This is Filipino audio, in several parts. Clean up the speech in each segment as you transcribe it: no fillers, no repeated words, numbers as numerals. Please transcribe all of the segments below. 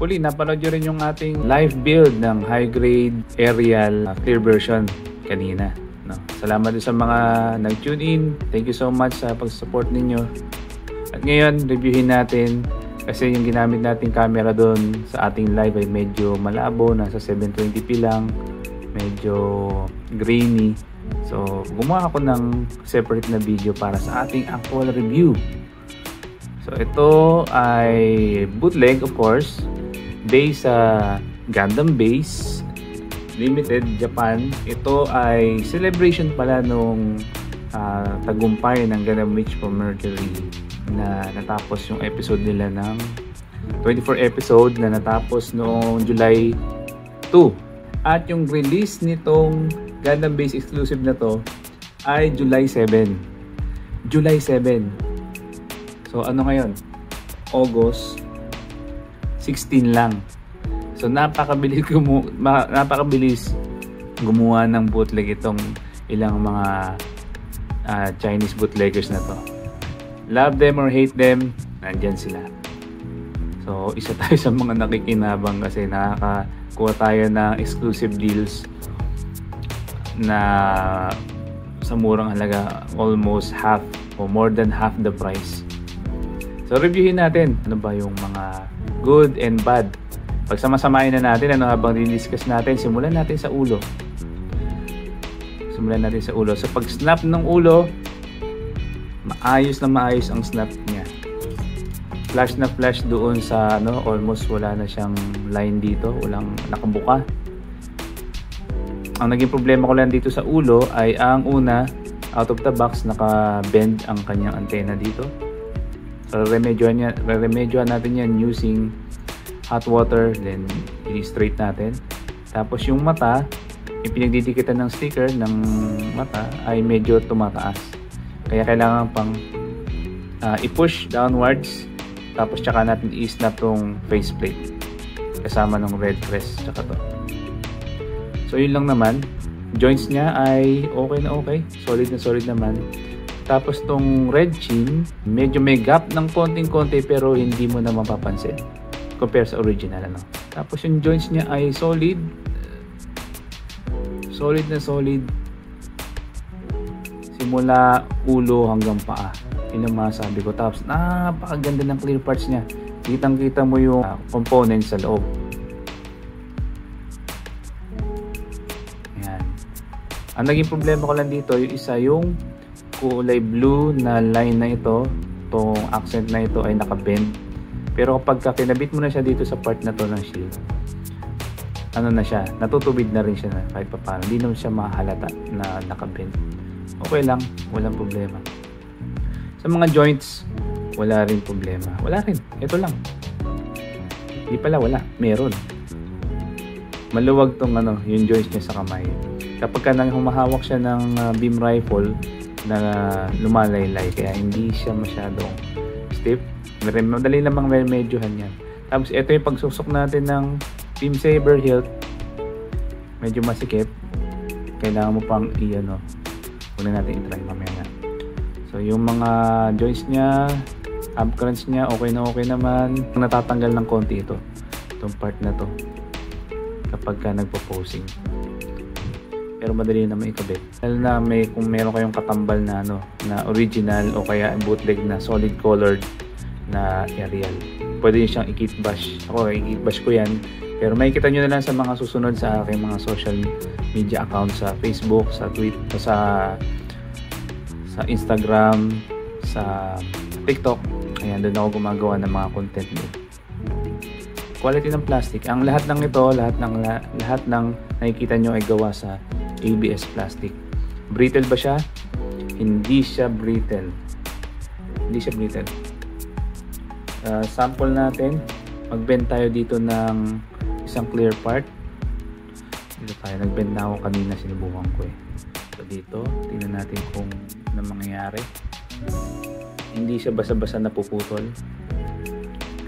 hopefully napanood nyo rin yung ating live build ng high grade aerial clear version kanina, no? Salamat din sa mga nag-tune in. Thank you so much sa pag-support ninyo. At ngayon, reviewin natin kasi yung ginamit nating camera doon sa ating live ay medyo malabo, nasa 720p lang, medyo grainy. So, gumawa ako ng separate na video para sa ating actual review. So, ito ay bootleg, of course, based sa Gundam Base Limited Japan. Ito ay celebration pala nung tagumpay ng Gundam Witch from Mercury na natapos yung episode nila ng 24 episode na natapos noong July 2. At yung release nitong Gundam Base exclusive na to ay July 7. July 7. So ano ngayon? August 16 lang. So napakabilis gumawa ng bootleg itong ilang mga Chinese bootleggers na to. Love them or hate them, nandyan sila. So isa tayo sa mga nakikinabang kasi nakakakuha tayo ng exclusive deals na sa murang halaga, almost half o more than half the price. So reviewin natin ano ba yung mga good and bad. Pagsamasamahin na natin ano habang di-discuss natin. Simulan natin sa ulo. So pag snap ng ulo, maayos na maayos ang snap niya. Flash na flash doon sa ano, almost wala na siyang line dito, walang nakabuka. Ang naging problema ko lang dito sa ulo ay ang una, out of the box naka-bend ang kanyang antena dito. So remedyohan natin yan using hot water, then i-straight natin. Tapos yung mata, yung pinagdidikitan ng sticker ng mata ay medyo tumataas. Kaya kailangan pang i-push downwards, tapos tsaka natin i-snap tong faceplate kasama ng red crest tsaka to. So yun lang naman. Joints niya ay okay na okay, solid na solid naman. Tapos tong red chin, medyo may gap ng konting-konti pero hindi mo na mapapansin compare sa original, ano. Tapos yung joints niya ay solid na solid simula ulo hanggang paa. Yun ang masabi ko. Tapos napakaganda ng clear parts niya. Kitang kita mo yung components sa loob. Ayan. Ang naging problema ko lang dito yung isa, yung kulay blue na line na ito, itong accent na ito ay nakabend. Pero kapag kinabit mo na siya dito sa part na to ng shield, ano na siya, natutubid na rin siya na kahit paano. Hindi naman siya mahalata na nakabend. Okay lang, walang problema. Sa mga joints, wala rin problema. Wala rin, ito lang. Hindi pala wala, meron. Maluwag tong ano, yung joints niya sa kamay. Kapag ka nang humahawak siya ng beam rifle na lumalaylay, kaya hindi siya masyadong stiff. Madali namang medyohan yan. Tapos ito yung pagsusok natin ng Team Saber hilt, medyo masikip. Kailangan mo pang i-ano, una natin i-try mamaya. So yung mga joints niya, ab crunch niya, okay na okay naman. Natatanggal ng konti itong part na to kapag ka nagpo-posing. Pero madali naman ikabit. Lalo na kung meron kayong katambal na ano, na original o kaya bootleg na solid colored na aerial, pwede nyo siyang i-kit bash. Ako, i-kit bash ko yan. Pero makikita nyo na lang sa mga susunod sa aking mga social media account, sa Facebook, sa Twitter, sa Instagram, sa TikTok. Ayan, doon ako gumagawa ng mga content doon. Quality ng plastic. Ang lahat ng ito, lahat ng nakikita nyo ay gawa sa ABS plastic. Brittle ba siya? Hindi siya brittle. Sample natin. Mag-bend tayo dito ng isang clear part. Dito tayo. Nag-bend na ako kanina. Sinubukan ko eh. So dito, tingnan natin kung ano mangyayari. Hindi siya basa-basa napuputol.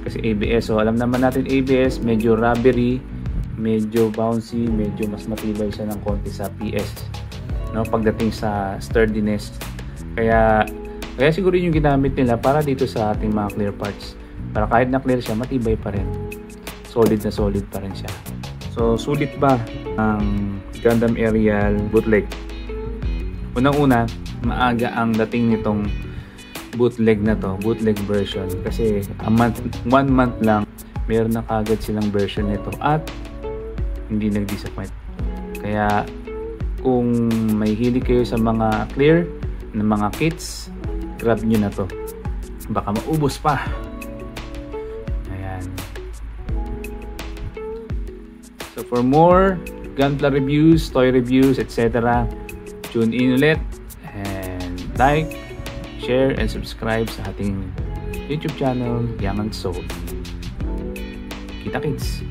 Kasi ABS. So alam naman natin ABS, medyo rubbery, medyo bouncy, medyo mas matibay siya ng konti sa PS, no, pagdating sa sturdiness. Kaya siguro yung ginamit nila para dito sa ating mga clear parts, para kahit na clear siya, matibay pa rin. solid na solid pa rin siya. So sulit ba ang Gundam Aerial bootleg? Unang-una, maaga ang dating nitong bootleg na to, bootleg version, kasi one month lang meron na kagad silang version nito at hindi nag-disappoint. Kaya kung may hilig kayo sa mga clear ng mga kits, grab nyo na to, baka maubos pa. Ayan. So for more Gunpla reviews, toy reviews, etc., tune in ulit and like, share, and subscribe sa ating YouTube channel, Yang and Soul. Kita kits!